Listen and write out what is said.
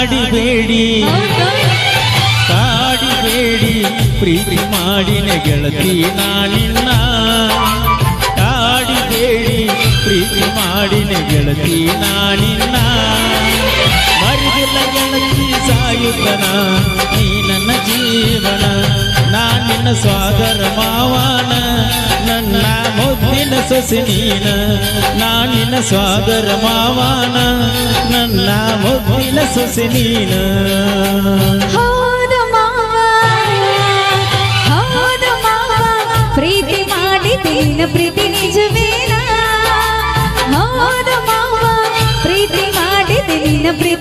ಕಾಡಿಬೇಡಿ ಕಾಡಿಬೇಡಿ ಪ್ರೀತಿ ಮಾಡಿನ ಗೆಳತಿ ನಾನಿನ್ನ ಕಾಡಿಬೇಡಿ ಪ್ರೀತಿ ಮಾಡಿನ ಗೆಳತಿ ನಾನಿನ್ನ ಮರಿದಿಲ್ಲ ಗೆಳತಿ ಸಾಯುತ್ತನ ನೀ ನನ್ನ ಜೀವನ ನಾನಿನ್ನ ಸ್ವಾದರ ಮಾವನ ನನ್ನ ಮುದ್ದಿನ ಸೊಸೆ ನೀನ ನಾನಿನ್ನ ಸ್ವಾದರ ಮಾವನ ನನ್ನ ಮುದ್ದಿನ ಸೊಸೆ ನೀನ ಪ್ರೀತಿ ಮಾಡಿದ್ದೀನ ಪ್ರೀತಿ ನಿಜವೇನ ಹೌದು ಮಾವ ಪ್ರೀತಿ ಮಾಡಿದ್ದೀನ ಪ್ರೀತಿ